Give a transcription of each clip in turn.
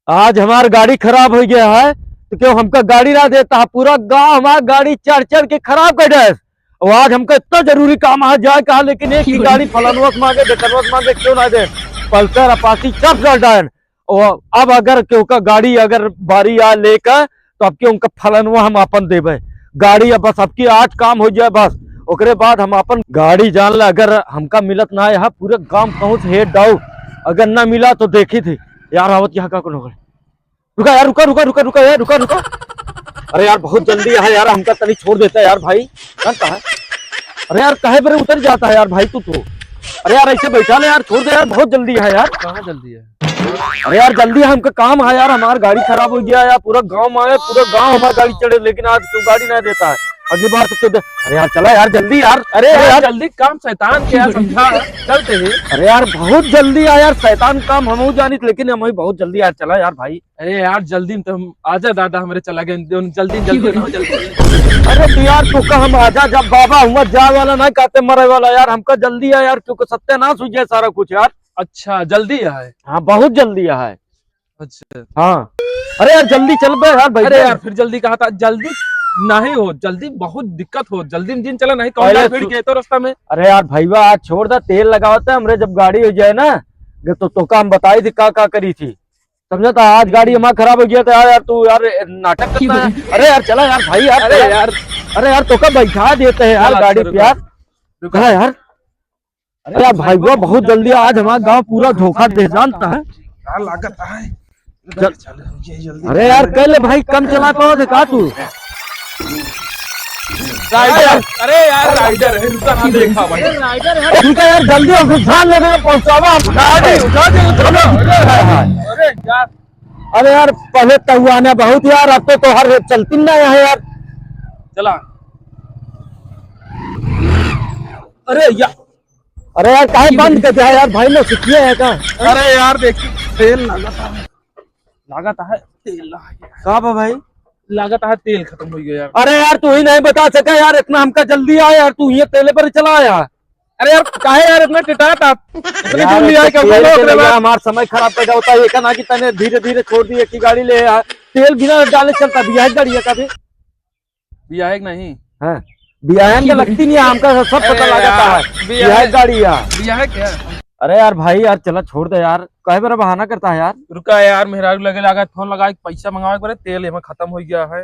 आज हमार गाड़ी खराब हो गया है तो क्यों हमका गाड़ी ना देता है? पूरा गांव हमार गाड़ी चढ़ चढ़ के खराब कर दे। और आज हमका इतना जरूरी काम है जाए कहा, लेकिन एक ही गाड़ी फलानवक मांगे ढकनवक मांगे क्यों ना दे। पल्सर अपाची सब चल डाल। और अब अगर क्यों का गाड़ी अगर बारी आ लेकर तो अब क्यों उनका फलानवा हम अपन देवे गाड़ी। अब बस आपकी आज काम हो जाए बस, ओकरे बाद हम अपन गाड़ी जान ला। अगर हमका मिलत ना है यहाँ पूरे गांव पहुंच हेड डाउ, अगर ना मिला तो देखी थी यार आवत यहाँ का कौन होगा। रुका यार, रुका रुका रुका रुका यार, रुका रुका। अरे यार बहुत जल्दी है यार, हमका तनी छोड़ देता है यार भाई। कहा है? अरे यार कहे बरे उतर जाता है यार भाई तू तो। अरे यार ऐसे बैठा ले यार, छोड़ दे यार, बहुत जल्दी है यार। कहाँ जल्दी है? अरे यार जल्दी है, हमका काम है यार, हमारी गाड़ी खराब हो गया यार। पूरा गांव में आए, पूरा गांव हमारी गाड़ी चढ़े, लेकिन आज क्यों गाड़ी नहीं देता है। अगली बार तो क्यों दे। अरे यार चला यार जल्दी यार। अरे यार जल्दी काम शैतान के यार, समझा चलते हैं। अरे यार बहुत जल्दी है यार, शैतान काम हम जानी, लेकिन हम बहुत जल्दी यार। चला यार भाई। अरे यार जल्दी में तो हम आजा दादा हमारे चला गए, जल्दी जल्दी ना जल्दी। अरे तो यार तू का हम आजा, जब बाबा हुआ जाए वाला नहीं कहते मरे वाला यार। हमका जल्दी है यार, क्योंकि सत्यानाश हो जाए सारा कुछ यार। अच्छा जल्दी है? हाँ बहुत जल्दी है। अच्छा हाँ अरे यार जल्दी चल बे यार भाई। अरे यार फिर जल्दी कहा था, जल्दी नहीं हो, जल्दी बहुत दिक्कत हो, जल्दी में दिन चला नहीं कौन अरे भीड़ के तो रास्ता में। अरे यार भैया आज छोड़ दे, तेल लगावते हमरे जब गाड़ी हो जाए ना तो का हम बताई थी का करी थी, समझा था। आज गाड़ी हमारा खराब हो गया था यार तू यार नाटक करता है। अरे यार चला यार भाई यार। अरे यार, अरे यार तो का बैठा देते हैं यार गाड़ी पे यार। रुका यार। अरे यार भाई वो बहुत जल्दी, आज हमारा गांव पूरा धोखा दे जानता है। लागत है। अरे यार कल भाई कम चला पाओ देखा तू। राइडर, अरे यार राइडर है, रुका ना देखा भाई। राइडर है ठीक है यार, जल्दी हम ध्यान लेने पहुंचावा गाड़ी उठा दे। अरे यार, अरे यार पहले तो हुआ ना बहुत यार, अब तो हर चलती ना है यार। चला। अरे यार, अरे यार काहे बंद कर दिया यार भाई ने सीखिए है का। अरे यार देखिए तेल लागत है तेल का भाई लागत है, तेल खत्म हो गया यार। अरे यार तू ही नहीं बता सका यार, इतना हमका जल्दी आया यार, तू ये तेले पर चला आया। अरे यार काहे यार इतना टिटाट आप इतनी जल्दी आए क्या? हमारा समय खराब पैदा होता है, ये कहना कि तने धीरे धीरे छोड़ दी की गाड़ी ले आ। तेल बिना डाले चलता बिया गाड़ी है कभी भी आएगा नहीं? हाँ बियाहन के लगती नहीं है, हमका सब पता लगाता है बिया गाड़ी यार। भी है क्या? अरे यार भाई यार चला छोड़ दे यार, कहे बार बहाना करता है यार। रुका यार, मेहरारू लगे लगा फोन लगा पैसा मंगावे पर तेल हमें खत्म हो गया है।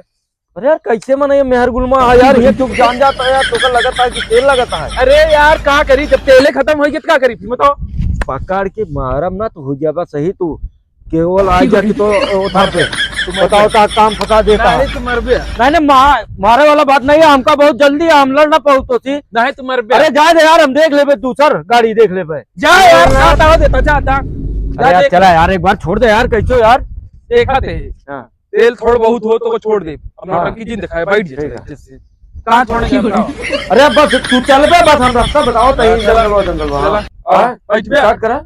अरे यार कैसे मना ये मेहर गुलमा है यार, ये चुप जान जाता है यार, तो लगता है कि तेल लगाता है। अरे यार क्या करी, जब तेले खत्म हो गया तो क्या करी फिर बताओ। पकड़ के मारम ना तो हो गया बस सही, तू केवल आ जाती तो उधर पे बताओ काम फंसा देता है। तुम मर भी नहीं मारे वाला बात नहीं है, हमका बहुत जल्दी है, हम लड़ ना पहुंचो थी। नहीं तुम मर भी। अरे जा दे यार, हम देख ले दूसर गाड़ी देख ले पे। जा यार जाता देता जा। अरे यार चला यार, एक बार छोड़ दे यार, कैसे यार देखा थे तेल थोड़ा बहुत हो तो वो छोड़ दे, हाँ। की जिन दिखाए बैठ जाए कहाँ छोड़ेंगे बताओ। अरे बस तू चल बे, बस हम रास्ता बताओ तही जंगल बैठ बे। स्टार्ट करा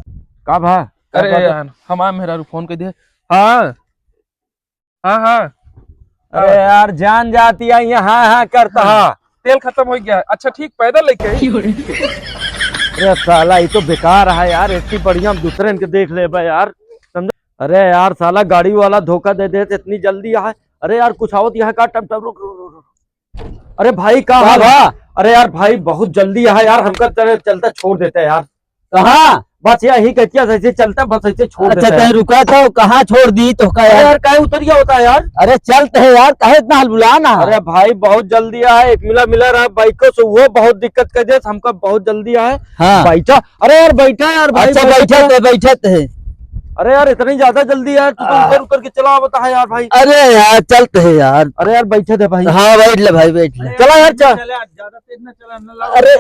का भा। अरे यार हमारा मेहरारू फोन कर दिया। हाँ हाँ हाँ। अरे यार जान जाती है ये हाँ हाँ करता है। तेल खत्म हो गया। अच्छा ठीक, पैदल लेके अरे साला ये तो बेकार है यार, इतनी बढ़िया हम दूसरे इनके देख ले बे यार, समझ। अरे यार साला गाड़ी वाला धोखा दे दे इतनी जल्दी है। अरे यार कुछ आवत यहाँ का टम टम रुक। अरे भाई का हाल है? अरे यार भाई बहुत जल्दी है यार, हमका चलता छोड़ देते यार। कहाँ बस यही कहती ऐसे चलता बस ऐसे छोड़ देते। कहीं रुका था कहाँ छोड़ दी तो का यार कहे उतर गया होता है यार। अरे चलते है यार, कहे इतना बुलाना। अरे भाई बहुत जल्दी है, एक मिला रहा बाइकों से वो बहुत दिक्कत कर दे, हमका बहुत जल्दी है। हाँ बैठा। अरे यार बैठा यार भाई। अच्छा बैठे थे। अरे यार इतनी ज्यादा जल्दी यार, तू तो उतर के चला बता है यार भाई। अरे यार चलते है यार। अरे यार बैठे थे भाई। हाँ बैठ ले भाई बैठ ले। चला यार चल। ज्यादा तेज न चला। अरे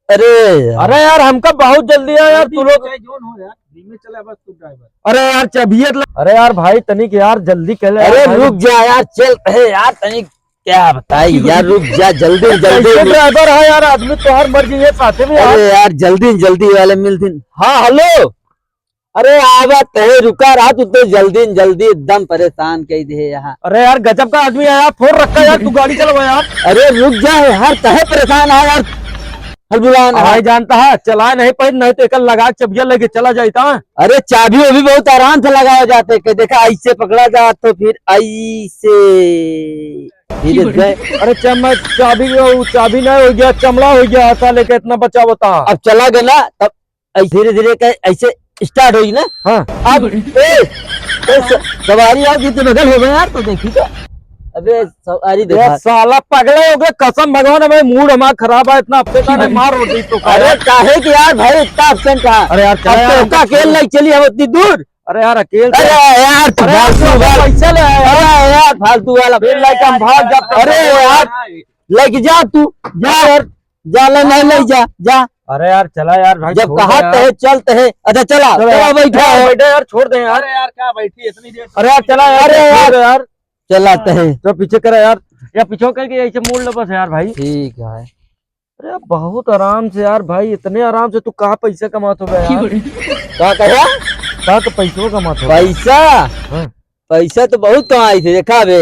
अरे यार हमका बहुत जल्दी है यार, तू लोग धीमे चला बस तू ड्राइवर। अरे यार चबियत। अरे यार भाई तनिक यार जल्दी कर ले। अरे रुक जा यार, चलते है यार तनिक, क्या बताई यार, रुक जा जल्दी जल्दी। ड्राइवर है यार, आदमी तो हर मर्जी है साथे में। अरे यार जल्दी जल्दी वाले मिलते। हाँ हेलो। अरे आवत है, रुका रहा तू तो जल्दी एकदम परेशान कह दे यहाँ। अरे यार गजब का आदमी है यार, फोन रखा यार, तू गाड़ी चलवा यार। अरे रुक जा यार, कहे परेशान है यार। हल बुलाना है। भाई जानता है चलाए नहीं पर नहीं तो एक लगा चबिया लेके चला जाता है। अरे चाबी वो भी बहुत आराम से लगाया जाते हैं, देखा ऐसे पकड़ा जा तो फिर ऐसे धीरे गए। अरे चाबी चाबी नहीं हो गया, चमड़ा हो गया ऐसा लेके इतना बचा होता। अब चला गया ना तब धीरे धीरे ऐसे स्टार्ट होगी ना। हाँ अब सवारी आप जितने बगल हो गए यार तो देखी तो। अबे सवारी ये देखा। साला पगले हो गए, कसम भगवान हमें मूड हमारा खराब है, इतना हफ्ते का नहीं मार रोटी तो खा। अरे काहे कि यार भाई इतना ऑप्शन कहा। अरे यार चला यार, तो अकेले नहीं चली हम उतनी दूर। अरे यार अकेले अरे यार फालतू वाला पैसा ले आया। अरे यार फालतू वाला फिर लाइक हम भाग जा। अरे यार लेके जा तू जा यार, जा ले नहीं ले जा जा। अरे यार चला यार भाई, जब छोड़ कहा दे यार। तहे चलते है। अच्छा चला चलो चला यार, बैठा यार, है। बैठे यार, छोड़ दे यार। अरे यार क्या बैठी इतनी देर। अरे यार चला यार, अरे यार। छोड़ दे यार, चला तहे तो पीछे करा यार, या पीछे करके ऐसे मोड़ लो बस यार भाई। ठीक है। अरे यार, बहुत आराम से यार भाई, इतने आराम से तू कहाँ पैसा कमात हो गया यार, क्या कहा कहाँ तो पैसों कमात हो। पैसा हाँ। पैसा तो बहुत कमाई थे देखा बे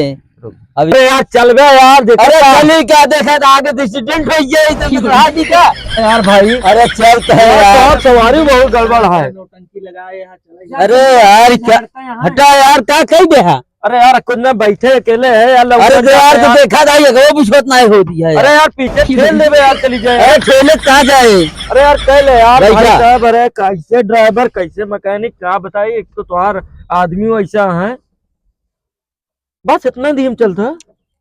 अभी। अरे यार चल गया यार, देखो अरे यार। चली क्या देखा था आगे एक्सीडेंट हो गया तो बढ़ा दी क्या। यार भाई अरे चलते है यार यार। तो सवारी बहुत गड़बड़ है। नौटंकी लगाए यहाँ चला। अरे यार क्या हटा यार क्या कही दे। अरे यार कुछ में बैठे अकेले है यार, लौट अरे तो यार जाते तो हैं देखा था ये वो बुझत नहीं होती है। अरे यार पीछे ठेल देवे यार, चली जाए। अरे ठेले कहाँ जाए। अरे यार कह ले यार भाई भाई क्या? साहब, अरे कैसे ड्राइवर कैसे मैकेनिक क्या बताइए, एक तो तुम्हार आदमी ऐसा है, बस इतना धीम चलता है।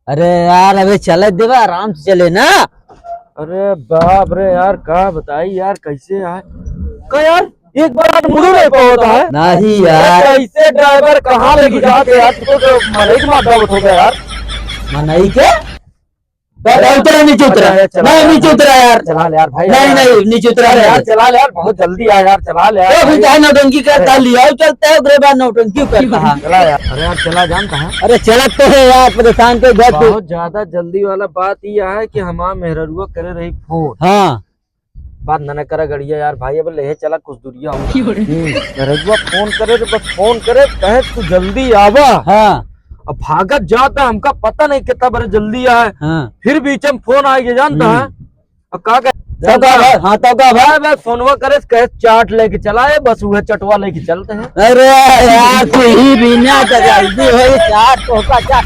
अरे यार अबे चले देवा आराम से चले ना। अरे बाप रे यार क्या बताई यार, कैसे यार का यार एक बार मुझे नहीं होता है। नहीं यार कैसे ड्राइवर कहाँ लेके जाते यार, तुमको तो मरे की माता हो गया यार। मनाई के उतरा नीचे उतरा नहीं नीचे उतरा यार। चला ले यार भाई, नहीं नहीं नीचे उतरा अरे यार यार। चला ले यार, बहुत जल्दी आ यार, चला ले तो यार फिर चाहे नौटंकी करता लिया चलता है उधर बाद नौटंकी करता है। चला यार। अरे यार चला जानता है, अरे चलत तो है यार परेशान तो घर पे। बहुत ज्यादा जल्दी वाला बात यह है कि हमारा मेहरुआ करे रही फोन, हाँ बात न करा गड़िया यार भाई, अब ले चला कुछ दूरिया मेहरुआ फोन करे तो बस फोन करे कहे तू जल्दी आवा। हाँ अब भागत जाता है, हमका पता नहीं कितना बड़े जल्दी आए, हाँ फिर बीच में फोन आ गया जानता है। अब का तो का भाई हाँ तो का भाई। भाई फोनवा करे कहे चाट लेके चलाए, बस वह चटवा लेके चलते हैं। अरे यार तू ही बिना जल्दी हो चार तो का चार